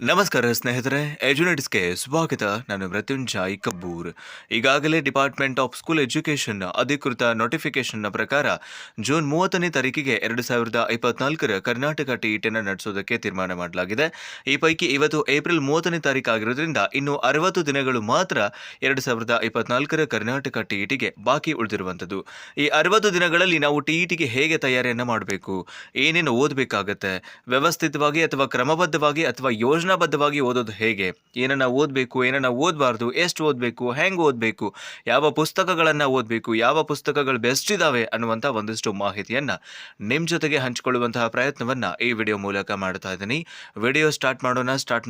ನಮಸ್ಕಾರ ಸ್ನೇಹಿತರೆ, ಎಜುನೆಟ್ಸ್ಗೆ ಸ್ವಾಗತ. ನಾನು ಮೃತ್ಯುಂಜಯ್ ಕಬ್ಬೂರ್. ಈಗಾಗಲೇ ಡಿಪಾರ್ಟ್ಮೆಂಟ್ ಆಫ್ ಸ್ಕೂಲ್ ಎಜುಕೇಷನ್ ಅಧಿಕೃತ ನೋಟಿಫಿಕೇಶನ್ನ ಪ್ರಕಾರ ಜೂನ್ 30ನೇ ತಾರೀಕಿಗೆ 2024ರ ಕರ್ನಾಟಕ ಟಿಇಟಿಯನ್ನು ನಡೆಸೋದಕ್ಕೆ ತೀರ್ಮಾನ ಮಾಡಲಾಗಿದೆ. ಈ ಪೈಕಿ ಇವತ್ತು ಏಪ್ರಿಲ್ 30ನೇ ತಾರೀಕು ಆಗಿರೋದ್ರಿಂದ ಇನ್ನು 60 ದಿನಗಳು ಮಾತ್ರ 2024ರ ಕರ್ನಾಟಕ ಟಿಇಟಿಗೆ ಬಾಕಿ ಉಳಿದಿರುವಂಥದ್ದು. ಈ 60 ದಿನಗಳಲ್ಲಿ ನಾವು ಟಿಇಟಿಗೆ ಹೇಗೆ ತಯಾರಿಯನ್ನು ಮಾಡಬೇಕು, ಏನೇನು ಓದಬೇಕಾಗತ್ತೆ, ವ್ಯವಸ್ಥಿತವಾಗಿ ಅಥವಾ ಕ್ರಮಬದ್ಧವಾಗಿ ಅಥವಾ ಯೋಜನಾಬದ್ಧವಾಗಿ ಓದೋದು ಹೇಗೆ, ಏನನ್ನ ಓದಬೇಕು, ಏನನ್ನ ಓದಬಾರ್ದು, ಎಷ್ಟು ಓದಬೇಕು, ಹೆಂಗೆ ಓದಬೇಕು, ಯಾವ ಪುಸ್ತಕಗಳನ್ನು ಓದಬೇಕು, ಯಾವ ಪುಸ್ತಕಗಳು ಬೆಸ್ಟ್ ಇದಾವೆ ಅನ್ನುವಂಥ ಒಂದಿಷ್ಟು ಮಾಹಿತಿಯನ್ನು ನಿಮ್ಮ ಜೊತೆಗೆ ಹಂಚಿಕೊಳ್ಳುವಂತಹ ಪ್ರಯತ್ನವನ್ನು ಈ ವಿಡಿಯೋ ಮೂಲಕ ಮಾಡ್ತಾ ಇದ್ದೀನಿ. ವಿಡಿಯೋ ಸ್ಟಾರ್ಟ್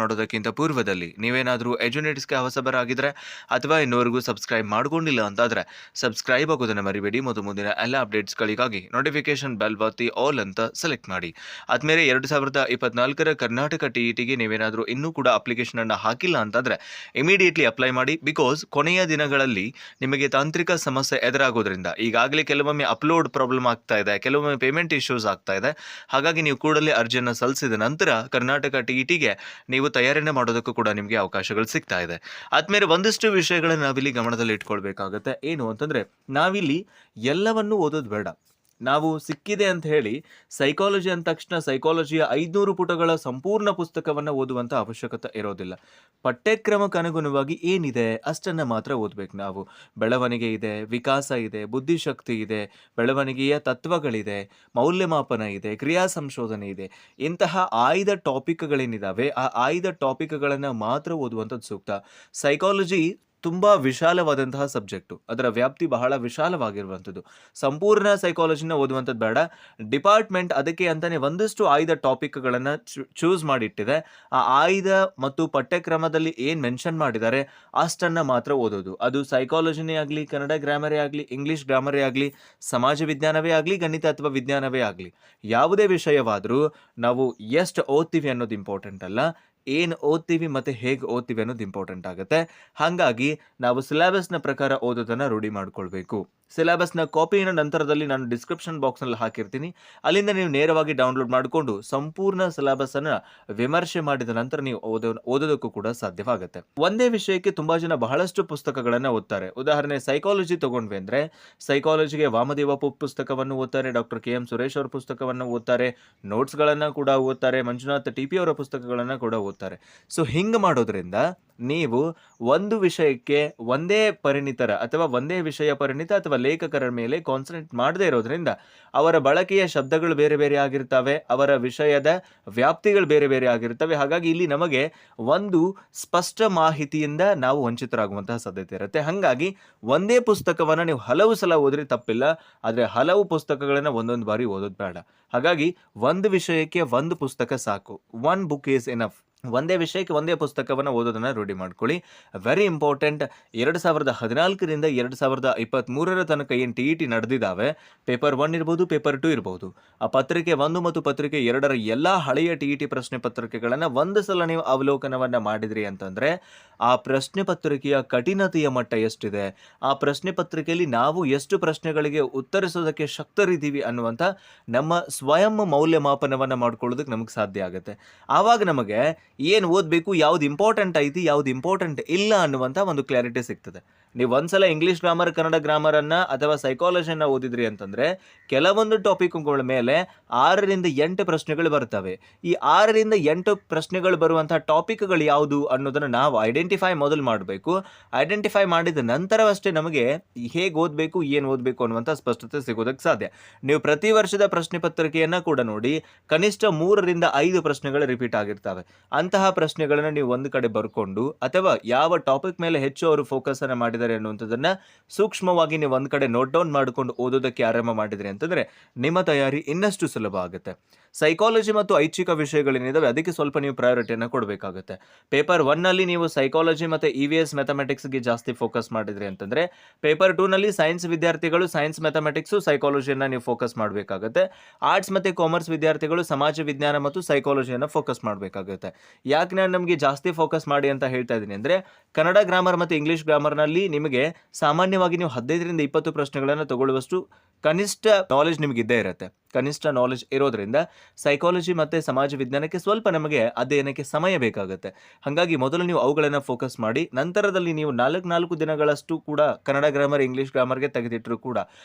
ಮಾಡೋದಕ್ಕಿಂತ ಪೂರ್ವದಲ್ಲಿ ನೀವೇನಾದರೂ ಎಜುನೆಟ್ಸ್ಗೆ ಹೊಸಬರಾಗಿದ್ದರೆ ಅಥವಾ ಇನ್ನೂವರೆಗೂ ಸಬ್ಸ್ಕ್ರೈಬ್ ಮಾಡ್ಕೊಂಡಿಲ್ಲ ಅಂತಾದರೆ ಸಬ್ಸ್ಕ್ರೈಬ್ ಆಗೋದನ್ನು ಮರಿಬೇಡಿ ಮತ್ತು ಮುಂದಿನ ಎಲ್ಲ ಅಪ್ಡೇಟ್ಸ್ಗಳಿಗಾಗಿ ನೋಟಿಫಿಕೇಶನ್ ಬೆಲ್ ಒತ್ತಿ ಆಲ್ ಅಂತ ಸೆಲೆಕ್ಟ್ ಮಾಡಿ. ಆದ್ಮೇಲೆ 2024ರ ಕರ್ನಾಟಕ ಟಿಇಟಿಗೆ ನೀವೇನಾದರೂ ಇನ್ನೂ ಕೂಡ ಅಪ್ಲಿಕೇಶನ್ ಅನ್ನು ಹಾಕಿಲ್ಲ ಅಂತಂದ್ರೆ ಇಮಿಡಿಯೇಟ್ಲಿ ಅಪ್ಲೈ ಮಾಡಿ. ಬಿಕಾಸ್ ಕೊನೆಯ ದಿನಗಳಲ್ಲಿ ನಿಮಗೆ ತಾಂತ್ರಿಕ ಸಮಸ್ಯೆ ಎದುರಾಗೋದ್ರಿಂದ ಈಗಾಗಲೇ ಕೆಲವೊಮ್ಮೆ ಅಪ್ಲೋಡ್ ಪ್ರಾಬ್ಲಮ್ ಆಗ್ತಾ ಇದೆ, ಕೆಲವೊಮ್ಮೆ ಪೇಮೆಂಟ್ ಇಶ್ಯೂಸ್ ಆಗ್ತಾ ಇದೆ. ಹಾಗಾಗಿ ನೀವು ಕೂಡಲೇ ಅರ್ಜಿಯನ್ನು ಸಲ್ಲಿಸಿದ ನಂತರ ಕರ್ನಾಟಕ ಟಿಇಟಿಗೆ ನೀವು ತಯಾರಿಯನ್ನು ಮಾಡೋದಕ್ಕೂ ಕೂಡ ನಿಮಗೆ ಅವಕಾಶಗಳು ಸಿಗ್ತಾ ಇದೆ. ಆದ್ಮೇಲೆ ಒಂದಿಷ್ಟು ವಿಷಯಗಳನ್ನು ನಾವಿಲ್ಲಿ ಗಮನದಲ್ಲಿ ಇಟ್ಕೊಳ್ಬೇಕಾಗತ್ತೆ. ಏನು ಅಂತಂದ್ರೆ, ನಾವಿಲ್ಲಿ ಎಲ್ಲವನ್ನೂ ಓದೋದು ಬೇಡ. ನಾವು ಸಿಕ್ಕಿದೆ ಅಂತ ಹೇಳಿ ಸೈಕಾಲಜಿ ಅಂದ ತಕ್ಷಣ ಸೈಕಾಲಜಿಯ 500 ಪುಟಗಳ ಸಂಪೂರ್ಣ ಪುಸ್ತಕವನ್ನು ಓದುವಂಥ ಅವಶ್ಯಕತೆ ಇರೋದಿಲ್ಲ. ಪಠ್ಯಕ್ರಮಕ್ಕೆ ಅನುಗುಣವಾಗಿ ಏನಿದೆ ಅಷ್ಟನ್ನು ಮಾತ್ರ ಓದಬೇಕು ನಾವು. ಬೆಳವಣಿಗೆ ಇದೆ, ವಿಕಾಸ ಇದೆ, ಬುದ್ಧಿಶಕ್ತಿ ಇದೆ, ಬೆಳವಣಿಗೆಯ ತತ್ವಗಳಿದೆ, ಮೌಲ್ಯಮಾಪನ ಇದೆ, ಕ್ರಿಯಾ ಸಂಶೋಧನೆ ಇದೆ. ಇಂತಹ ಆಯ್ದ ಟಾಪಿಕ್ಗಳೇನಿದ್ದಾವೆ ಆ ಆಯ್ದ ಟಾಪಿಕ್ಗಳನ್ನು ಮಾತ್ರ ಓದುವಂಥದ್ದು ಸೂಕ್ತ. ಸೈಕಾಲಜಿ ತುಂಬ ವಿಶಾಲವಾದಂತಹ ಸಬ್ಜೆಕ್ಟು, ಅದರ ವ್ಯಾಪ್ತಿ ಬಹಳ ವಿಶಾಲವಾಗಿರುವಂಥದ್ದು. ಸಂಪೂರ್ಣ ಸೈಕಾಲಜಿನ ಓದುವಂಥದ್ದು ಬೇಡ. ಡಿಪಾರ್ಟ್ಮೆಂಟ್ ಅದಕ್ಕೆ ಅಂತಾನೆ ಒಂದಿಷ್ಟು ಆಯ್ದ ಟಾಪಿಕ್ಗಳನ್ನು ಚೂಸ್ ಮಾಡಿಟ್ಟಿದೆ. ಆ ಆಯ್ದ ಮತ್ತು ಪಠ್ಯಕ್ರಮದಲ್ಲಿ ಏನು ಮೆನ್ಷನ್ ಮಾಡಿದ್ದಾರೆ ಅಷ್ಟನ್ನು ಮಾತ್ರ ಓದೋದು. ಅದು ಸೈಕಾಲಜಿನೇ ಆಗಲಿ, ಕನ್ನಡ ಗ್ರಾಮರೇ ಆಗಲಿ, ಇಂಗ್ಲೀಷ್ ಗ್ರಾಮರೇ ಆಗಲಿ, ಸಮಾಜ ವಿಜ್ಞಾನವೇ ಆಗಲಿ, ಗಣಿತ ಅಥವಾ ವಿಜ್ಞಾನವೇ ಆಗಲಿ, ಯಾವುದೇ ವಿಷಯವಾದರೂ ನಾವು ಎಷ್ಟು ಓದ್ತೀವಿ ಅನ್ನೋದು ಇಂಪಾರ್ಟೆಂಟ್ ಅಲ್ಲ, ಏನು ಓದ್ತೀವಿ ಮತ್ತು ಹೇಗೆ ಓದ್ತೀವಿ ಅನ್ನೋದು ಇಂಪಾರ್ಟೆಂಟ್ ಆಗುತ್ತೆ. ಹಾಗಾಗಿ ನಾವು ಸಿಲೆಬಸ್ನ ಪ್ರಕಾರ ಓದೋದನ್ನು ರೂಢಿ ಮಾಡ್ಕೊಳ್ಬೇಕು. ಸಿಲೆಬಸ್ನ ಕಾಪಿನ ನಂತರದಲ್ಲಿ ನಾನು ಡಿಸ್ಕ್ರಿಪ್ಷನ್ ಬಾಕ್ಸ್ನಲ್ಲಿ ಹಾಕಿರ್ತೀನಿ. ಅಲ್ಲಿಂದ ನೀವು ನೇರವಾಗಿ ಡೌನ್ಲೋಡ್ ಮಾಡಿಕೊಂಡು ಸಂಪೂರ್ಣ ಸಿಲೆಬಸ್ಸನ್ನು ವಿಮರ್ಶೆ ಮಾಡಿದ ನಂತರ ನೀವು ಓದೋದಕ್ಕೂ ಕೂಡ ಸಾಧ್ಯವಾಗುತ್ತೆ. ಒಂದೇ ವಿಷಯಕ್ಕೆ ತುಂಬ ಜನ ಬಹಳಷ್ಟು ಪುಸ್ತಕಗಳನ್ನು ಓದ್ತಾರೆ. ಉದಾಹರಣೆ ಸೈಕಾಲಜಿ ತಗೊಂಡ್ವಿ ಅಂದರೆ ಸೈಕಾಲಜಿಗೆ ವಾಮದೇವ ಪುಸ್ತಕವನ್ನು ಓದ್ತಾರೆ, ಡಾಕ್ಟರ್ KM ಸುರೇಶ್ ಅವರ ಪುಸ್ತಕವನ್ನು ಓದ್ತಾರೆ, ನೋಟ್ಸ್ಗಳನ್ನು ಕೂಡ ಓದ್ತಾರೆ, ಮಂಜುನಾಥ್ TP ಅವರ ಪುಸ್ತಕಗಳನ್ನು ಕೂಡ ಓದ್ತಾರೆ. ಸೊ ಹಿಂಗೆ ಮಾಡೋದ್ರಿಂದ ನೀವು ಒಂದು ವಿಷಯಕ್ಕೆ ಒಂದೇ ಪರಿಣಿತರ ಅಥವಾ ಒಂದೇ ವಿಷಯ ಪರಿಣಿತ ಅಥವಾ ಲೇಖಕರ ಮೇಲೆ ಕಾನ್ಸಂಟ್ರೇಟ್ ಮಾಡದೇ ಇರೋದ್ರಿಂದ ಅವರ ಬಳಕೆಯ ಶಬ್ದಗಳು ಬೇರೆ ಬೇರೆ ಆಗಿರ್ತವೆ, ಅವರ ವಿಷಯದ ವ್ಯಾಪ್ತಿಗಳು ಬೇರೆ ಬೇರೆ ಆಗಿರ್ತವೆ. ಹಾಗಾಗಿ ಇಲ್ಲಿ ನಮಗೆ ಒಂದು ಸ್ಪಷ್ಟ ಮಾಹಿತಿಯಿಂದ ನಾವು ವಂಚಿತರಾಗುವಂತಹ ಸಾಧ್ಯತೆ ಇರುತ್ತೆ. ಹಾಗಾಗಿ ಒಂದೇ ಪುಸ್ತಕವನ್ನು ನೀವು ಹಲವು ಸಲ ಓದಿದ್ರೆ ತಪ್ಪಿಲ್ಲ, ಆದರೆ ಹಲವು ಪುಸ್ತಕಗಳನ್ನು ಒಂದೊಂದು ಬಾರಿ ಓದೋದು ಬೇಡ. ಹಾಗಾಗಿ ಒಂದು ವಿಷಯಕ್ಕೆ ಒಂದು ಪುಸ್ತಕ ಸಾಕು. One book is enough. ಒಂದೇ ವಿಷಯಕ್ಕೆ ಒಂದೇ ಪುಸ್ತಕವನ್ನು ಓದೋದನ್ನು ರೂಢಿ ಮಾಡ್ಕೊಳ್ಳಿ. Very important. 2014ರಿಂದ 2023ರ ತನಕ ಏನು TET ನಡೆದಿದ್ದಾವೆ, ಪೇಪರ್ 1 ಇರ್ಬೋದು, ಪೇಪರ್ 2 ಇರ್ಬೋದು, ಆ ಪತ್ರಿಕೆ 1 ಮತ್ತು ಪತ್ರಿಕೆ 2ರ ಎಲ್ಲ ಹಳೆಯ TET ಪ್ರಶ್ನೆ ಪತ್ರಿಕೆಗಳನ್ನು ಒಂದು ಸಲ ನೀವು ಅವಲೋಕನವನ್ನು ಮಾಡಿದ್ರಿ ಅಂತಂದರೆ ಆ ಪ್ರಶ್ನೆ ಪತ್ರಿಕೆಯ ಕಠಿಣತೆಯ ಮಟ್ಟ ಎಷ್ಟಿದೆ, ಆ ಪ್ರಶ್ನೆ ಪತ್ರಿಕೆಯಲ್ಲಿ ನಾವು ಎಷ್ಟು ಪ್ರಶ್ನೆಗಳಿಗೆ ಉತ್ತರಿಸೋದಕ್ಕೆ ಶಕ್ತರಿದ್ದೀವಿ ಅನ್ನುವಂಥ ನಮ್ಮ ಸ್ವಯಂ ಮೌಲ್ಯಮಾಪನವನ್ನು ಮಾಡ್ಕೊಳ್ಳೋದಕ್ಕೆ ನಮಗೆ ಸಾಧ್ಯ ಆಗುತ್ತೆ. ಆವಾಗ ನಮಗೆ ಏನು ಓದಬೇಕು, ಯಾವ್ದು ಇಂಪಾರ್ಟೆಂಟ್ ಐತಿ, ಯಾವ್ದು ಇಂಪಾರ್ಟೆಂಟ್ ಇಲ್ಲ ಅನ್ನುವಂಥ ಒಂದು ಕ್ಲಾರಿಟಿ ಸಿಗ್ತದೆ. ನೀವು ಒಂದ್ಸಲ ಇಂಗ್ಲೀಷ್ ಗ್ರಾಮರ್, ಕನ್ನಡ ಗ್ರಾಮರನ್ನು ಅಥವಾ ಸೈಕಾಲಜಿಯನ್ನು ಓದಿದ್ರಿ ಅಂತಂದರೆ ಕೆಲವೊಂದು ಟಾಪಿಕ್ಗಳ ಮೇಲೆ 6ರಿಂದ 8 ಪ್ರಶ್ನೆಗಳು ಬರ್ತವೆ. ಈ 6ರಿಂದ 8 ಪ್ರಶ್ನೆಗಳು ಬರುವಂಥ ಟಾಪಿಕ್ಗಳು ಯಾವುದು ಅನ್ನೋದನ್ನು ನಾವು ಐಡೆಂಟಿಫೈ ಮೊದಲು ಮಾಡಬೇಕು. ಐಡೆಂಟಿಫೈ ಮಾಡಿದ ನಂತರವಷ್ಟೇ ನಮಗೆ ಹೇಗೆ ಓದಬೇಕು, ಏನು ಓದಬೇಕು ಅನ್ನುವಂಥ ಸ್ಪಷ್ಟತೆ ಸಿಗೋದಕ್ಕೆ ಸಾಧ್ಯ. ನೀವು ಪ್ರತಿ ವರ್ಷದ ಪ್ರಶ್ನೆ ಪತ್ರಿಕೆಯನ್ನು ಕೂಡ ನೋಡಿ, ಕನಿಷ್ಠ 3ರಿಂದ 5 ಪ್ರಶ್ನೆಗಳು ರಿಪೀಟ್ ಆಗಿರ್ತವೆ. ಅಂತಹ ಪ್ರಶ್ನೆಗಳನ್ನು ನೀವು ಒಂದು ಕಡೆ ಬರ್ಕೊಂಡು ಅಥವಾ ಯಾವ ಟಾಪಿಕ್ ಮೇಲೆ ಹೆಚ್ಚು ಅವರು ಫೋಕಸ್ ಅನ್ನು ಮಾಡಿದ್ದಾರೆ ಅನ್ನುವಂಥದ್ದನ್ನ ಸೂಕ್ಷ್ಮವಾಗಿ ನೀವು ಒಂದು ಕಡೆ ನೋಟ್ ಡೌನ್ ಮಾಡಿಕೊಂಡು ಓದೋದಕ್ಕೆ ಆರಂಭ ಮಾಡಿದ್ರಿ ಅಂತಂದ್ರೆ ನಿಮ್ಮ ತಯಾರಿ ಇನ್ನಷ್ಟು ಸುಲಭ ಆಗುತ್ತೆ. ಸೈಕಾಲಜಿ ಮತ್ತು ಐಚ್ಛಿಕ ವಿಷಯಗಳೇನಿದಾವೆ ಅದಕ್ಕೆ ಸ್ವಲ್ಪ ನೀವು ಪ್ರಯಾರಿಟಿಯನ್ನು ಕೊಡಬೇಕಾಗುತ್ತೆ. ಪೇಪರ್ 1ನಲ್ಲಿ ನೀವು ಸೈಕಾಲಜಿ ಮತ್ತು EVS ಮ್ಯಾಥಮೆಟಿಕ್ಸ್ಗೆ ಜಾಸ್ತಿ ಫೋಕಸ್ ಮಾಡಿದ್ರಿ ಅಂತಂದರೆ ಪೇಪರ್ 2ನಲ್ಲಿ ಸೈನ್ಸ್ ವಿದ್ಯಾರ್ಥಿಗಳು ಸೈನ್ಸ್ ಮ್ಯಾಥಮೆಟಿಕ್ಸು ಸೈಕಾಲಜಿಯನ್ನು ನೀವು ಫೋಕಸ್ ಮಾಡಬೇಕಾಗುತ್ತೆ. ಆರ್ಟ್ಸ್ ಮತ್ತು ಕಾಮರ್ಸ್ ವಿದ್ಯಾರ್ಥಿಗಳು ಸಮಾಜ ವಿಜ್ಞಾನ ಮತ್ತು ಸೈಕಾಲಜಿಯನ್ನು ಫೋಕಸ್ ಮಾಡಬೇಕಾಗುತ್ತೆ. ಯಾಕೆ ನಾನು ನಮಗೆ ಜಾಸ್ತಿ ಫೋಕಸ್ ಮಾಡಿ ಅಂತ ಹೇಳ್ತಾ ಇದ್ದೀನಿ ಅಂದರೆ ಕನ್ನಡ ಗ್ರಾಮರ್ ಮತ್ತು ಇಂಗ್ಲೀಷ್ ಗ್ರಾಮರ್ನಲ್ಲಿ ನಿಮಗೆ ಸಾಮಾನ್ಯವಾಗಿ ನೀವು 15ರಿಂದ 20 ಪ್ರಶ್ನೆಗಳನ್ನು ತಗೊಳ್ಳುವಷ್ಟು ಕನಿಷ್ಠ ನಾಲೆಜ್ ನಿಮಗೆ ಇದ್ದೇ ಇರುತ್ತೆ. ಕನಿಷ್ಠ ನಾಲೆಜ್ ಇರೋದ್ರಿಂದ ಸೈಕಾಲಜಿ ಮತ್ತು ಸಮಾಜ ವಿಜ್ಞಾನಕ್ಕೆ ಸ್ವಲ್ಪ ನಮಗೆ ಅಧ್ಯಯನಕ್ಕೆ ಸಮಯ ಬೇಕಾಗುತ್ತೆ. ಹಾಗಾಗಿ ಮೊದಲು ನೀವು ಅವುಗಳನ್ನು ಫೋಕಸ್ ಮಾಡಿ, ನಂತರದಲ್ಲಿ ನೀವು 4 ದಿನಗಳಷ್ಟು ಕೂಡ ಕನ್ನಡ ಗ್ರಾಮರ್, ಇಂಗ್ಲೀಷ್ ಗ್ರಾಮರ್ಗೆ ತೆಗೆದಿಟ್ಟರು ಕೂಡ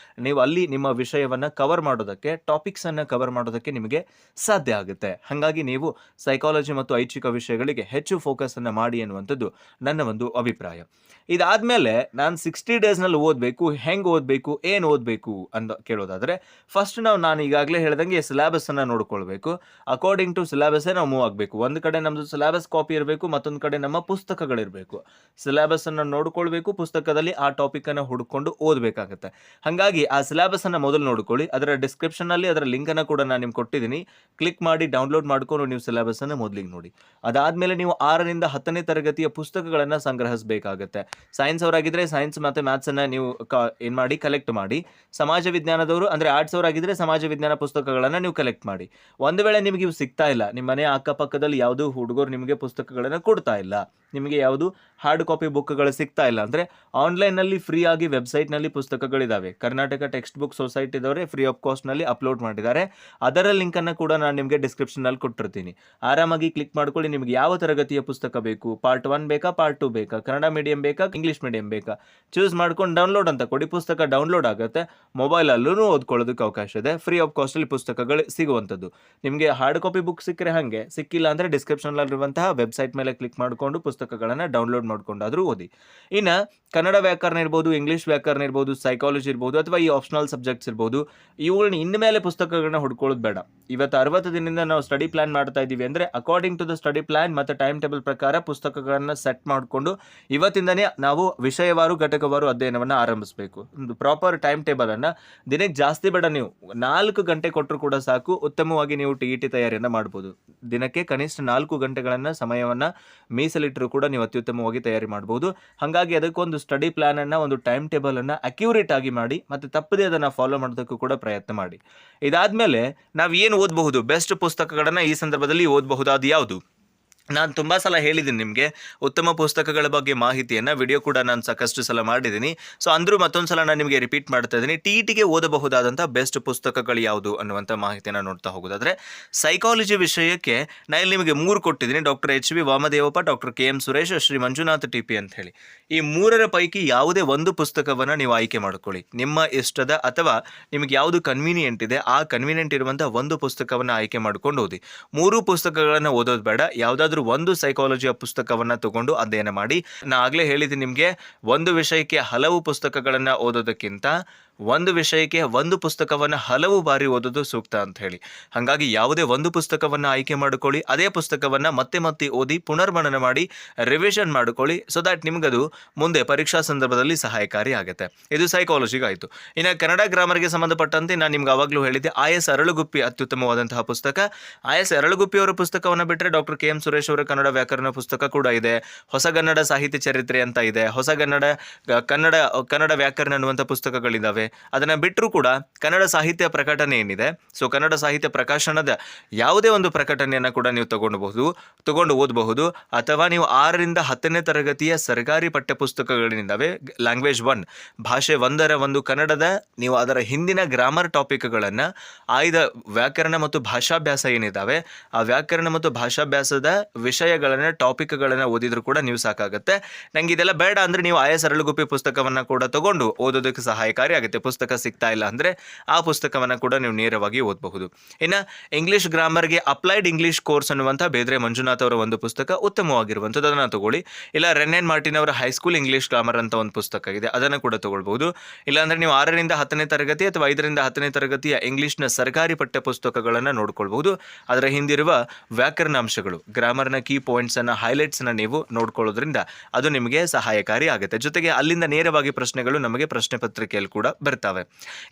ನೀವು ಅಲ್ಲಿ ನಿಮ್ಮ ವಿಷಯವನ್ನು ಕವರ್ ಮಾಡೋದಕ್ಕೆ, ಟಾಪಿಕ್ಸನ್ನು ಕವರ್ ಮಾಡೋದಕ್ಕೆ ನಿಮಗೆ ಸಾಧ್ಯ ಆಗುತ್ತೆ. ಹಾಗಾಗಿ ನೀವು ಸೈಕಾಲಜಿ ಮತ್ತು ಐಚ್ಛಿಕ ವಿಷಯಗಳಿಗೆ ಹೆಚ್ಚು ಫೋಕಸನ್ನು ಮಾಡಿ ಅನ್ನುವಂಥದ್ದು ನನ್ನ ಒಂದು ಅಭಿಪ್ರಾಯ. ಇದಾದಮೇಲೆ ನಾನು 60 ಡೇಸ್ನಲ್ಲಿ ಓದಬೇಕು, ಹೆಂಗೆ ಓದಬೇಕು, ಏನು ಓದಬೇಕು ಅಂತ ಕೇಳೋದಾದರೆ, ಫಸ್ಟ್ ನಾನು ಈಗಾಗಲೇ ಹೇಳ್ದಂಗೆ ಸಿಲೆಬಸ್ಸನ್ನು ನೋಡ್ಕೊಳ್ಬೇಕು. ಅಕಾರ್ಡಿಂಗ್ ಟು ಸಿಲೆಬಸ್ಸೇ ನಾವು ಮೂವ್ ಆಗಬೇಕು. ಒಂದು ಕಡೆ ನಮ್ಮದು ಸಿಲೆಬಸ್ ಕಾಪಿ ಇರಬೇಕು, ಮತ್ತೊಂದು ಕಡೆ ನಮ್ಮ ಪುಸ್ತಕಗಳಿರಬೇಕು. ಸಿಲೆಬಸ್ಸನ್ನು ನೋಡ್ಕೊಳ್ಬೇಕು, ಪುಸ್ತಕದಲ್ಲಿ ಆ ಟಾಪಿಕನ್ನು ಹುಡ್ಕೊಂಡು ಓದಬೇಕಾಗುತ್ತೆ. ಹಾಗಾಗಿ ಆ ಸಿಲೆಬಸ್ಸನ್ನು ಮೊದಲು ನೋಡ್ಕೊಳ್ಳಿ. ಅದರ ಡಿಸ್ಕ್ರಿಪ್ಷನಲ್ಲಿ ಅದರ ಲಿಂಕನ್ನು ಕೂಡ ನಾನು ನಿಮ್ಗೆ ಕೊಟ್ಟಿದ್ದೀನಿ. ಕ್ಲಿಕ್ ಮಾಡಿ ಡೌನ್ಲೋಡ್ ಮಾಡ್ಕೊಂಡು ನೀವು ಸಿಲೆಬಸ್ಸನ್ನು ಮೊದಲಿಗೆ ನೋಡಿ. ಅದಾದಮೇಲೆ ನೀವು 6ರಿಂದ 10ನೇ ತರಗತಿಯ ಪುಸ್ತಕಗಳನ್ನು ಸಂಗ್ರಹಿಸಬೇಕಾಗುತ್ತೆ. ಸೈನ್ಸ್ ಅವರಾಗಿದ್ದರೆ ಸೈನ್ಸ್ ಮತ್ತು ಮ್ಯಾಥ್ಸನ್ನು ನೀವು ಏನು ಮಾಡಿ ಕಲೆಕ್ಟ್ ಮಾಡಿ. ಸಮಾಜ ವಿಜ್ಞಾನದವರು ಅಂದರೆ ಆರ್ಟ್ಸ್ ಅವರಾಗಿದ್ದರೆ ಸಮಾಜ ವಿಜ್ಞಾನ ಪುಸ್ತಕಗಳನ್ನು ನೀವು ಕಲೆಕ್ಟ್ ಮಾಡಿ. ಒಂದು ವೇಳೆ ನಿಮಗೆ ಇವು ಸಿಗ್ತಾ ಇಲ್ಲ, ನಿಮ್ಮ ಮನೆ ಅಕ್ಕಪಕ್ಕದಲ್ಲಿ ಯಾವುದೂ ಹುಡುಗರು ನಿಮಗೆ ಪುಸ್ತಕಗಳನ್ನು ಕೊಡ್ತಾ ಇಲ್ಲ, ನಿಮಗೆ ಯಾವುದು ಹಾರ್ಡ್ ಕಾಪಿ ಬುಕ್ಗಳು ಸಿಗ್ತಾ ಇಲ್ಲ ಅಂದರೆ ಆನ್ಲೈನ್ನಲ್ಲಿ ಫ್ರೀ ಆಗಿ ವೆಬ್ಸೈಟ್ನಲ್ಲಿ ಪುಸ್ತಕಗಳಿದ್ದಾವೆ. ಕರ್ನಾಟಕ ಟೆಕ್ಸ್ಟ್ ಬುಕ್ ಸೊಸೈಟಿದವರೇ ಫ್ರೀ ಆಫ್ ಕಾಸ್ಟ್ನಲ್ಲಿ ಅಪ್ಲೋಡ್ ಮಾಡಿದ್ದಾರೆ. ಅದರ ಲಿಂಕನ್ನು ಕೂಡ ನಾನು ನಿಮಗೆ ಡಿಸ್ಕ್ರಿಪ್ಷನಲ್ಲಿ ಕೊಟ್ಟಿರ್ತೀನಿ. ಆರಾಮಾಗಿ ಕ್ಲಿಕ್ ಮಾಡ್ಕೊಳ್ಳಿ. ನಿಮಗೆ ಯಾವ ತರಗತಿಯ ಪುಸ್ತಕ ಬೇಕು, ಪಾರ್ಟ್ 1 ಬೇಕಾ, ಪಾರ್ಟ್ 2 ಬೇಕಾ, ಕನ್ನಡ ಮೀಡಿಯಂ ಬೇಕಾ, ಇಂಗ್ಲೀಷ್ ಮೀಡಿಯಂ ಬೇಕಾ, ಚೂಸ್ ಮಾಡ್ಕೊಂಡು ಡೌನ್ಲೋಡ್ ಅಂತ ಕೊಡಿ. ಪುಸ್ತಕ ಡೌನ್ಲೋಡ್ ಆಗುತ್ತೆ. ಮೊಬೈಲಲ್ಲೂ ಓದ್ಕೊಳ್ಳೋದಕ್ಕೆ ಅವಕಾಶ ಇದೆ. ಫ್ರೀ ಆಫ್ ಕಾಸ್ಟಲ್ಲಿ ಪುಸ್ತಕಗಳು ಸಿಗುವಂಥದ್ದು. ನಿಮಗೆ ಹಾರ್ಡ್ ಕಾಪಿ ಬುಕ್ ಸಿಕ್ಕರೆ ಹಾಗೆ, ಸಿಕ್ಕಿಲ್ಲ ಅಂದರೆ ಡಿಸ್ಕ್ರಿಪ್ಷನಲ್ಲಿರುವಂತಹ ವೆಬ್ಸೈಟ್ ಮೇಲೆ ಕ್ಲಿಕ್ ಮಾಡಿಕೊಂಡು ಪುಸ್ತಕಗಳನ್ನು ಡೌನ್ಲೋಡ್ ಮಾಡ್ಕೊಂಡಾದರೂ ಓದಿ. ಇನ್ನು ಕನ್ನಡ ವ್ಯಾಕರಣ ಇರ್ಬೋದು, ಇಂಗ್ಲೀಷ್ ವ್ಯಾಕರಣ ಇರ್ಬೋದು, ಸೈಕಾಲಜಿ ಇರ್ಬೋದು, ಅಥವಾ ಈ ಆಪ್ಷನಲ್ ಸಬ್ಜೆಕ್ಟ್ಸ್ ಇರ್ಬೋದು, ಇವುಗಳನ್ನ ಇನ್ಮೇಲೆ ಪುಸ್ತಕಗಳನ್ನ ಹುಡ್ಕೊಳ್ಳೋದು ಬೇಡ. ಇವತ್ತು 60 ದಿನದಿಂದ ನಾವು ಸ್ಟಡಿ ಪ್ಲಾನ್ ಮಾಡ್ತಾ ಇದ್ದೀವಿ ಅಂದರೆ according to the study plan ಮತ್ತು ಟೈಮ್ ಟೇಬಲ್ ಪ್ರಕಾರ ಪುಸ್ತಕಗಳನ್ನು ಸೆಟ್ ಮಾಡಿಕೊಂಡು ಇವತ್ತಿಂದನೇ ನಾವು ವಿಷಯವಾರು ಘಟಕವಾರು ಅಧ್ಯಯನವನ್ನು ಆರಂಭಿಸಬೇಕು. ಒಂದು ಪ್ರಾಪರ್ ಟೈಮ್ ಟೇಬಲನ್ನು ದಿನಕ್ಕೆ ಜಾಸ್ತಿ ಬೇಡ, ನೀವು 4 ಗಂಟೆ ಕೊಟ್ಟರು ಕೂಡ ಸಾಕು. ಉತ್ತಮವಾಗಿ ನೀವು TET ತಯಾರಿಯನ್ನು ಮಾಡ್ಬೋದು. ದಿನಕ್ಕೆ ಕನಿಷ್ಠ 4 ಗಂಟೆಗಳನ್ನು ಸಮಯವನ್ನು ಮೀಸಲಿಟ್ಟರು ಕೂಡ ನೀವು ಅತ್ಯುತ್ತಮವಾಗಿ ತಯಾರಿ ಮಾಡ್ಬೋದು. ಹಾಗಾಗಿ ಅದಕ್ಕೊಂದು ಸ್ಟಡಿ ಪ್ಲಾನನ್ನು, ಒಂದು ಟೈಮ್ ಟೇಬಲನ್ನು ಅಕ್ಯುರೇಟ್ ಆಗಿ ಮಾಡಿ ಮತ್ತು ತಪ್ಪದೇ ಅದನ್ನು ಫಾಲೋ ಮಾಡೋದಕ್ಕೂ ಕೂಡ ಪ್ರಯತ್ನ ಮಾಡಿ. ಇದಾದಮೇಲೆ ನಾವು ಏನು ಓದಬಹುದು, ಬೆಸ್ಟ್ ಪುಸ್ತಕಗಳನ್ನು ಈ ಸಂದರ್ಭದಲ್ಲಿ ಓದಬಹುದಾದ ಯಾವುದು? ನಾನು ತುಂಬ ಸಲ ಹೇಳಿದ್ದೀನಿ ನಿಮಗೆ ಉತ್ತಮ ಪುಸ್ತಕಗಳ ಬಗ್ಗೆ ಮಾಹಿತಿಯನ್ನು, ವಿಡಿಯೋ ಕೂಡ ನಾನು ಸಾಕಷ್ಟು ಸಲ ಮಾಡಿದ್ದೀನಿ. ಸೊ ಅಂದರೂ ಮತ್ತೊಂದು ಸಲ ನಾನು ನಿಮಗೆ ರಿಪೀಟ್ ಮಾಡ್ತಾ ಇದ್ದೀನಿ. TETಗೆ ಓದಬಹುದಾದಂಥ ಬೆಸ್ಟ್ ಪುಸ್ತಕಗಳು ಯಾವುದು ಅನ್ನುವಂಥ ಮಾಹಿತಿಯನ್ನು ನೋಡ್ತಾ ಹೋಗೋದಾದರೆ, ಸೈಕಾಲಜಿ ವಿಷಯಕ್ಕೆ ನಾನು ಇಲ್ಲಿ ನಿಮಗೆ 3 ಕೊಟ್ಟಿದ್ದೀನಿ. Doctor HV Vamadevappa, doctor KM Suresh, Shri Manjunath TP ಅಂತ ಹೇಳಿ. ಈ 3ರ ಪೈಕಿ ಯಾವುದೇ ಒಂದು ಪುಸ್ತಕವನ್ನು ನೀವು ಆಯ್ಕೆ ಮಾಡ್ಕೊಳ್ಳಿ. ನಿಮ್ಮ ಇಷ್ಟದ ಅಥವಾ ನಿಮಗೆ ಯಾವುದು ಕನ್ವೀನಿಯೆಂಟ್ ಇದೆ ಆ ಕನ್ವೀನಿಯೆಂಟ್ ಇರುವಂಥ ಒಂದು ಪುಸ್ತಕವನ್ನು ಆಯ್ಕೆ ಮಾಡ್ಕೊಂಡು ಓದಿ. 3 ಪುಸ್ತಕಗಳನ್ನು ಓದೋದು ಬೇಡ. ಯಾವುದಾದ್ರೂ ಒಂದು ಸೈಕಾಲಜಿಯ ಪುಸ್ತಕವನ್ನು ತಗೊಂಡು ಅಧ್ಯಯನ ಮಾಡಿ. ನಾನು ಆಗಲೇ ಹೇಳಿದ್ದೀನಿ ನಿಮಗೆ, ಒಂದು ವಿಷಯಕ್ಕೆ ಹಲವು ಪುಸ್ತಕಗಳನ್ನು ಓದೋದಕ್ಕಿಂತ ಒಂದು ವಿಷಯಕ್ಕೆ ಒಂದು ಪುಸ್ತಕವನ್ನು ಹಲವು ಬಾರಿ ಓದೋದು ಸೂಕ್ತ ಅಂತ ಹೇಳಿ. ಹಾಗಾಗಿ ಯಾವುದೇ ಒಂದು ಪುಸ್ತಕವನ್ನು ಆಯ್ಕೆ ಮಾಡಿಕೊಳ್ಳಿ. ಅದೇ ಪುಸ್ತಕವನ್ನು ಮತ್ತೆ ಮತ್ತೆ ಓದಿ, ಪುನರ್ಮನನ ಮಾಡಿ, ರಿವಿಷನ್ ಮಾಡಿಕೊಳ್ಳಿ. ಸೊ ದ್ಯಾಟ್ ನಿಮಗದು ಮುಂದೆ ಪರೀಕ್ಷಾ ಸಂದರ್ಭದಲ್ಲಿ ಸಹಾಯಕಾರಿ ಆಗುತ್ತೆ. ಇದು ಸೈಕಾಲಜಿಗೆ ಆಯಿತು. ಇನ್ನು ಕನ್ನಡ ಗ್ರಾಮರ್ಗೆ ಸಂಬಂಧಪಟ್ಟಂತೆ ನಾನು ನಿಮ್ಗೆ ಆವಾಗಲೂ ಹೇಳಿದ್ದೆ, IS ಅರಳುಗುಪ್ಪಿ ಅತ್ಯುತ್ತಮವಾದಂತಹ ಪುಸ್ತಕ. IS ಅರಳುಗುಪ್ಪಿ ಅವರ ಪುಸ್ತಕವನ್ನು ಬಿಟ್ಟರೆ ಡಾಕ್ಟರ್ KM ಸುರೇಶ್ ಅವರ ಕನ್ನಡ ವ್ಯಾಕರಣ ಪುಸ್ತಕ ಕೂಡ ಇದೆ. ಹೊಸಗನ್ನಡ ಸಾಹಿತ್ಯ ಚರಿತ್ರೆ ಅಂತ ಇದೆ. ಕನ್ನಡ ವ್ಯಾಕರಣ ಅನ್ನುವಂಥ ಪುಸ್ತಕಗಳಿದ್ದಾವೆ. ಅದನ್ನು ಬಿಟ್ಟರೂ ಕೂಡ ಕನ್ನಡ ಸಾಹಿತ್ಯ ಪ್ರಕಟಣೆ ಏನಿದೆ, ಸೊ ಕನ್ನಡ ಸಾಹಿತ್ಯ ಪ್ರಕಾಶನದ ಯಾವುದೇ ಒಂದು ಪ್ರಕಟಣೆಯನ್ನು ಕೂಡ ನೀವು ತಗೊಂಡು ಓದಬಹುದು. ಅಥವಾ ನೀವು 6ರಿಂದ 10ನೇ ತರಗತಿಯ ಸರ್ಕಾರಿ ಪಠ್ಯಪುಸ್ತಕಗಳಿದ್ದಾವೆ. ಲ್ಯಾಂಗ್ವೇಜ್ 1 ಭಾಷೆ 1ರ ಒಂದು ಕನ್ನಡದ ನೀವು ಅದರ ಹಿಂದಿನ ಗ್ರಾಮರ್ ಟಾಪಿಕ್ಗಳನ್ನು ಆಯ್ದ ವ್ಯಾಕರಣ ಮತ್ತು ಭಾಷಾಭ್ಯಾಸ ಏನಿದ್ದಾವೆ, ಆ ವ್ಯಾಕರಣ ಮತ್ತು ಭಾಷಾಭ್ಯಾಸದ ವಿಷಯಗಳನ್ನು, ಟಾಪಿಕ್ಗಳನ್ನು ಓದಿದ್ರು ಕೂಡ ನೀವು ಸಾಕಾಗುತ್ತೆ. ನಂಗೆ ಇದೆಲ್ಲ ಬೇಡ ಅಂದರೆ ನೀವು IS ಅರಳುಗುಪ್ಪಿ ಪುಸ್ತಕವನ್ನು ಕೂಡ ತಗೊಂಡು ಓದೋದಕ್ಕೆ ಸಹಾಯಕಾರಿ ಆಗುತ್ತೆ. ಪುಸ್ತಕ ಸಿಗ್ತಾ ಇಲ್ಲ ಅಂದರೆ ಆ ಪುಸ್ತಕವನ್ನು ಕೂಡ ನೀವು ನೇರವಾಗಿ ಓದಬಹುದು. ಇನ್ನು ಇಂಗ್ಲೀಷ್ ಗ್ರಾಮರ್ಗೆ ಅಪ್ಲೈಡ್ ಇಂಗ್ಲೀಷ್ ಕೋರ್ಸ್ ಅನ್ನುವಂಥ ಬೇದ್ರೆ ಮಂಜುನಾಥ್ ಅವರ ಒಂದು ಪುಸ್ತಕ ಉತ್ತಮವಾಗಿರುವಂಥದ್ದು, ಅದನ್ನು ತಗೊಳ್ಳಿ. ಇಲ್ಲ ರೆನ್ನೆನ್ ಮಾರ್ಟಿನ್ ಅವರ ಹೈಸ್ಕೂಲ್ ಇಂಗ್ಲೀಷ್ ಗ್ರಾಮರ್ ಅಂತ ಒಂದು ಪುಸ್ತಕ ಇದೆ, ಅದನ್ನು ಕೂಡ ತಗೊಳ್ಬಹುದು. ಇಲ್ಲಾಂದರೆ ನೀವು 6ರಿಂದ 10ನೇ ತರಗತಿ ಅಥವಾ 5ರಿಂದ 10ನೇ ತರಗತಿಯ ಇಂಗ್ಲೀಷ್ನ ಸರ್ಕಾರಿ ಪಠ್ಯ ಪುಸ್ತಕಗಳನ್ನು ನೋಡ್ಕೊಳ್ಬಹುದು. ಅದರ ಹಿಂದಿರುವ ವ್ಯಾಕರಣಾಂಶಗಳು, ಗ್ರಾಮರ್ನ ಕೀ ಪಾಯಿಂಟ್ಸನ್ನು, ಹೈಲೈಟ್ಸನ್ನು ನೀವು ನೋಡ್ಕೊಳ್ಳೋದ್ರಿಂದ ಅದು ನಿಮಗೆ ಸಹಾಯಕಾರಿ ಆಗುತ್ತೆ. ಜೊತೆಗೆ ಅಲ್ಲಿಂದ ನೇರವಾಗಿ ಪ್ರಶ್ನೆಗಳು ನಮಗೆ ಪ್ರಶ್ನೆ ಪತ್ರಿಕೆಯಲ್ಲಿ ಕೂಡ ಬರ್ತವೆ.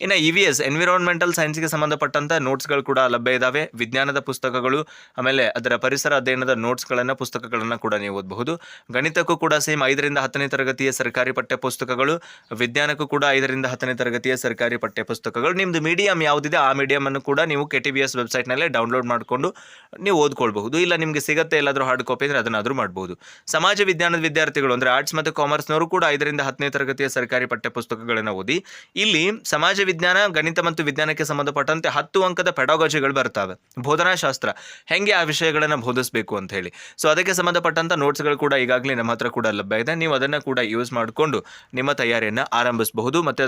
ಇನ್ನು EVS ಎನ್ವಿರಾನ್ಮೆಂಟಲ್ ಸೈನ್ಸ್ಗೆ ಸಂಬಂಧಪಟ್ಟಂಥ ನೋಟ್ಸ್ಗಳು ಕೂಡ ಲಭ್ಯ ಇದ್ದಾವೆ. ವಿಜ್ಞಾನದ ಪುಸ್ತಕಗಳು, ಆಮೇಲೆ ಅದರ ಪರಿಸರ ಅಧ್ಯಯನದ ನೋಟ್ಸ್ಗಳನ್ನು ಪುಸ್ತಕಗಳನ್ನು ಕೂಡ ನೀವು ಓದಬಹುದು. ಗಣಿತಕ್ಕೂ ಕೂಡ ಸೇಮ್ 5ರಿಂದ 10ನೇ ತರಗತಿಯ ಸರ್ಕಾರಿ ಪಠ್ಯ ಪುಸ್ತಕಗಳು, ವಿಜ್ಞಾನಕ್ಕೂ ಕೂಡ 5ರಿಂದ 10ನೇ ತರಗತಿಯ ಸರ್ಕಾರಿ ಪಠ್ಯ ಪುಸ್ತಕಗಳು. ನಿಮ್ಮದು ಮೀಡಿಯಂ ಯಾವುದಿದೆ ಆ ಮೀಡಿಯಮನ್ನು ಕೂಡ ನೀವು KTBS ವೆಬ್ಸೈಟ್ನಲ್ಲೇ ಡೌನ್ಲೋಡ್ ಮಾಡಿಕೊಂಡು ನೀವು ಓದ್ಕೊಳ್ಬಹುದು. ಇಲ್ಲ ನಿಮಗೆ ಸಿಗುತ್ತೆ ಎಲ್ಲಾದರೂ ಹಾರ್ಡ್ ಕಾಪಿ ಅಂದರೆ ಅದನ್ನಾದರೂ ಮಾಡ್ಬೋದು. ಸಮಾಜ ವಿಜ್ಞಾನದ ವಿದ್ಯಾರ್ಥಿಗಳು ಅಂದರೆ ಆರ್ಟ್ಸ್ ಮತ್ತು ಕಾಮರ್ಸ್ನವರು ಕೂಡ 5ರಿಂದ 10ನೇ ತರಗತಿಯ ಸರ್ಕಾರಿ ಪಠ್ಯ ಪುಸ್ತಕಗಳನ್ನು ಓದಿ. ಇಲ್ಲಿ ಸಮಾಜ ವಿಜ್ಞಾನ, ಗಣಿತ ಮತ್ತು ವಿಜ್ಞಾನಕ್ಕೆ ಸಂಬಂಧಪಟ್ಟಂತೆ 10 ಅಂಕದ ಪೆಡಾಗಜಿಗಳು ಬರ್ತವೆ. ಬೋಧನಾಶಾಸ್ತ್ರ ಹೆಂಗೆ ಆ ವಿಷಯಗಳನ್ನು ಬೋಧಿಸಬೇಕು ಅಂತ ಹೇಳಿ. ಸೊ ಅದಕ್ಕೆ ಸಂಬಂಧಪಟ್ಟಂಥ ನೋಟ್ಸ್ಗಳು ಕೂಡ ಈಗಾಗಲೇ ನಮ್ಮ ಹತ್ರ ಕೂಡ ಲಭ್ಯ ಇದೆ. ನೀವು ಅದನ್ನು ಕೂಡ ಯೂಸ್ ಮಾಡಿಕೊಂಡು ನಿಮ್ಮ ತಯಾರಿಯನ್ನು ಆರಂಭಿಸಬಹುದು. ಮತ್ತು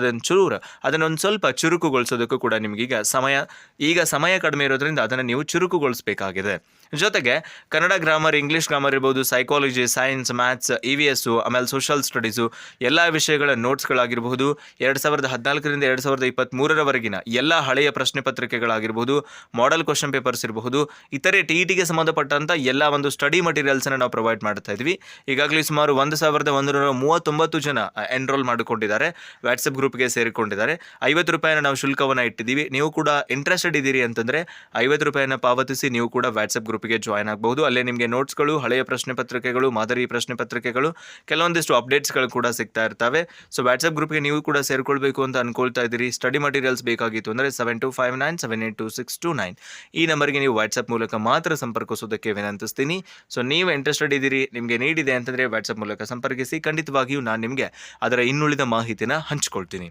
ಅದನ್ನೊಂದು ಸ್ವಲ್ಪ ಚುರುಕುಗೊಳಿಸೋದಕ್ಕೂ ಕೂಡ ನಿಮಗೀಗ ಸಮಯ ಕಡಿಮೆ ಇರೋದ್ರಿಂದ ಅದನ್ನು ನೀವು ಚುರುಕುಗೊಳಿಸಬೇಕಾಗಿದೆ. ಜೊತೆಗೆ ಕನ್ನಡ ಗ್ರಾಮರ್, ಇಂಗ್ಲೀಷ್ ಗ್ರಾಮರ್ ಇರ್ಬೋದು, ಸೈಕಾಲಜಿ, ಸೈನ್ಸ್, ಮ್ಯಾಥ್ಸ್, EVS, ಆಮೇಲೆ ಸೋಷಲ್ ಸ್ಟಡೀಸು ಎಲ್ಲ ವಿಷಯಗಳ ನೋಟ್ಸ್ಗಳಾಗಿರಬಹುದು. 2014ರಿಂದ 2023ರವರೆಗಿನ ಎಲ್ಲ ಹಳೆಯ ಪ್ರಶ್ನೆ ಪತ್ರಿಕೆಗಳಾಗಿರ್ಬೋದು, ಮಾಡೆಲ್ ಕ್ವಶನ್ ಪೇಪರ್ಸ್ ಇರಬಹುದು, ಇತರೆ TETಗೆ ಸಂಬಂಧಪಟ್ಟಂಥ ಎಲ್ಲ ಒಂದು ಸ್ಟಡಿ ಮಟೀರಿಯಲ್ಸನ್ನು ನಾವು ಪ್ರೊವೈಡ್ ಮಾಡ್ತಾ ಇದ್ವಿ. ಈಗಾಗಲೇ ಸುಮಾರು 1139 ಜನ ಎನ್ರೋಲ್ ಮಾಡಿಕೊಂಡಿದ್ದಾರೆ, ವಾಟ್ಸಪ್ ಗ್ರೂಪ್ಗೆ ಸೇರಿಕೊಂಡಿದ್ದಾರೆ. 50 ರೂಪಾಯಿನ ನಾವು ಶುಲ್ಕವನ್ನು ಇಟ್ಟಿದ್ದೀವಿ. ನೀವು ಕೂಡ ಇಂಟ್ರೆಸ್ಟೆಡ್ ಇದ್ದೀರಿ ಅಂತಂದರೆ 50 ರೂಪಾಯಿನ ಪಾವತಿಸಿ ನೀವು ಕೂಡ ವಾಟ್ಸಪ್ ಗ್ರೂಪ್ಗೆ ಜಾಯ್ನ್ ಆಗಬಹುದು. ಅಲ್ಲೇ ನಿಮಗೆ ನೋಟ್ಸ್ಗಳು, ಹಳೆಯ ಪ್ರಶ್ನೆ ಪತ್ರಿಕೆಗಳು, ಮಾದರಿ ಪ್ರಶ್ನೆ ಪತ್ರಿಕೆಗಳು, ಕೆಲವೊಂದಿಷ್ಟು ಅಪ್ಡೇಟ್ಸ್ಗಳು ಕೂಡ ಸಿಗ್ತಾ ಇರ್ತವೆ. ಸೊ ವಾಟ್ಸಪ್ ಗ್ರೂಪ್ಗೆ ನೀವು ಕೂಡ ಸೇರಿಕೊಳ್ಬೇಕು ಅಂತ ಅನ್ಕೊಳ್ತಾ ಇದ್ದೀರಿ, ಸ್ಟಡಿ ಮಟೀರಿಯಲ್ಸ್ ಬೇಕಾಗಿತ್ತು ಅಂದರೆ 7259782629 ಈ ನಂಬರ್ಗೆ ನೀವು ವಾಟ್ಸಪ್ ಮೂಲಕ ಮಾತ್ರ ಸಂಪರ್ಕಿಸೋದಕ್ಕೆ ವಿನಂತಿಸ್ತೀನಿ. ಸೊ ನೀವು ಇಂಟ್ರೆಸ್ಟೆಡ್ ಇದ್ದೀರಿ, ನಿಮಗೆ ನೀಡಿದೆ ಅಂತಂದರೆ ವಾಟ್ಸಪ್ ಮೂಲಕ ಸಂಪರ್ಕಿಸಿ. ಖಂಡಿತವಾಗಿಯೂ ನಾನು ನಿಮಗೆ ಅದರ ಇನ್ನುಳಿದ ಮಾಹಿತಿನ ಹಂಚ್ಕೊಳ್ತೀನಿ.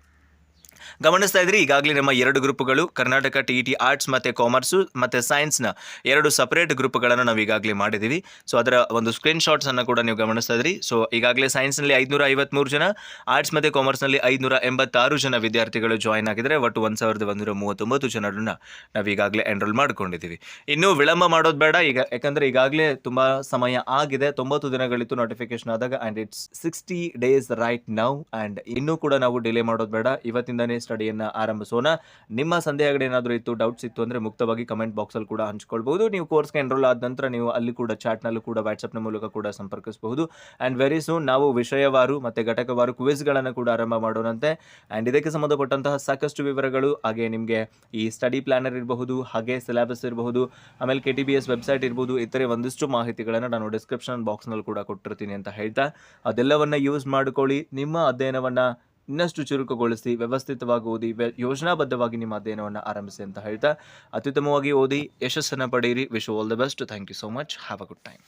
ಗಮನಿಸ್ತಾ ಇದ್ರಿ, ಈಗಾಗಲೇ ನಮ್ಮ 2 ಗ್ರೂಪ್ಗಳು, ಕರ್ನಾಟಕ TET ಆರ್ಟ್ಸ್ ಮತ್ತು ಕಾಮರ್ಸು ಮತ್ತು ಸೈನ್ಸ್ನ 2 ಸಪರೇಟ್ ಗ್ರೂಪ್ಗಳನ್ನು ನಾವು ಈಗಾಗಲೇ ಮಾಡಿದ್ದೀವಿ. ಸೊ ಅದರ ಒಂದು ಸ್ಕ್ರೀನ್ಶಾಟ್ಸನ್ನು ಕೂಡ ನೀವು ಗಮನಿಸ್ತಾ ಇದ್ರಿ. ಸೊ ಈಗಾಗಲೇ ಸೈನ್ಸ್ನಲ್ಲಿ 553 ಜನ, ಆರ್ಟ್ಸ್ ಮತ್ತು ಕಾಮರ್ಸ್ನಲ್ಲಿ 586 ಜನ ವಿದ್ಯಾರ್ಥಿಗಳು ಜಾಯ್ನ್ ಆಗಿದ್ದಾರೆ. ಒಟ್ಟು 1139 ಜನರನ್ನು ನಾವು ಈಗಾಗಲೇ ಎನ್ರೋಲ್ ಮಾಡ್ಕೊಂಡಿದ್ದೀವಿ. ಇನ್ನೂ ವಿಳಂಬ ಮಾಡೋದು ಬೇಡ ಈಗ, ಯಾಕಂದರೆ ಈಗಾಗಲೇ ತುಂಬ ಸಮಯ ಆಗಿದೆ. 90 ದಿನಗಳಿತ್ತು ನೋಟಿಫಿಕೇಶನ್ ಆದಾಗ, and it's 60 days right now. And ಇನ್ನೂ ಕೂಡ ನಾವು ಡಿಲೇ ಮಾಡೋದು ಬೇಡ, ಇವತ್ತಿಂದನೇ ಸ್ಟಡಿಯನ್ನು ಆರಂಭಿಸೋಣ. ನಿಮ್ಮ ಸಂದೇಹಗಳೇನಾದರೂ ಇತ್ತು, ಡೌಟ್ಸ್ ಇತ್ತು ಅಂದರೆ ಮುಕ್ತವಾಗಿ ಕಮೆಂಟ್ ಬಾಕ್ಸಲ್ಲಿ ಕೂಡ ಹಂಚ್ಕೊಳ್ಬಹುದು. ನೀವು ಕೋರ್ಸ್ಗೆ ಎನ್ರೋಲ್ ಆದ ನಂತರ ನೀವು ಅಲ್ಲಿ ಕೂಡ ಚಾಟ್ನಲ್ಲೂ ಕೂಡ ವಾಟ್ಸಪ್ನ ಮೂಲಕ ಕೂಡ ಸಂಪರ್ಕಿಸಬಹುದು. ಆ್ಯಂಡ್ ವೆರಿ ಸೂನ್ ನಾವು ವಿಷಯವಾರು ಮತ್ತು ಘಟಕವಾರು ಕ್ವಿಜ್ಗಳನ್ನು ಕೂಡ ಆರಂಭ ಮಾಡೋಣಂತೆ. ಆ್ಯಂಡ್ ಇದಕ್ಕೆ ಸಂಬಂಧಪಟ್ಟಂತಹ ಸಾಕಷ್ಟು ವಿವರಗಳು, ಹಾಗೆ ನಿಮಗೆ ಈ ಸ್ಟಡಿ ಪ್ಲಾನರ್ ಇರಬಹುದು, ಹಾಗೆ ಸಿಲೆಬಸ್ ಇರಬಹುದು, ಆಮೇಲೆ KTBS ವೆಬ್ಸೈಟ್ ಇರ್ಬೋದು, ಇತರೆ ಒಂದಿಷ್ಟು ಮಾಹಿತಿಗಳನ್ನು ನಾನು ಡಿಸ್ಕ್ರಿಪ್ಷನ್ ಬಾಕ್ಸ್ನಲ್ಲಿ ಕೂಡ ಕೊಟ್ಟಿರ್ತೀನಿ ಅಂತ ಹೇಳ್ತಾ, ಅದೆಲ್ಲವನ್ನು ಯೂಸ್ ಮಾಡಿಕೊಳ್ಳಿ. ನಿಮ್ಮ ಅಧ್ಯಯನವನ್ನು ಇನ್ನಷ್ಟು ಚುರುಕುಗೊಳಿಸಿ, ವ್ಯವಸ್ಥಿತವಾಗಿ ಓದಿ, ಯೋಜನಾಬದ್ಧವಾಗಿ ನಿಮ್ಮ ಅಧ್ಯಯನವನ್ನು ಆರಂಭಿಸಿ ಅಂತ ಹೇಳ್ತಾ, ಅತ್ಯುತ್ತಮವಾಗಿ ಓದಿ ಯಶಸ್ಸನ್ನು ಪಡೆಯಿರಿ. Wish you all the best. Thank you so much. Have a good time.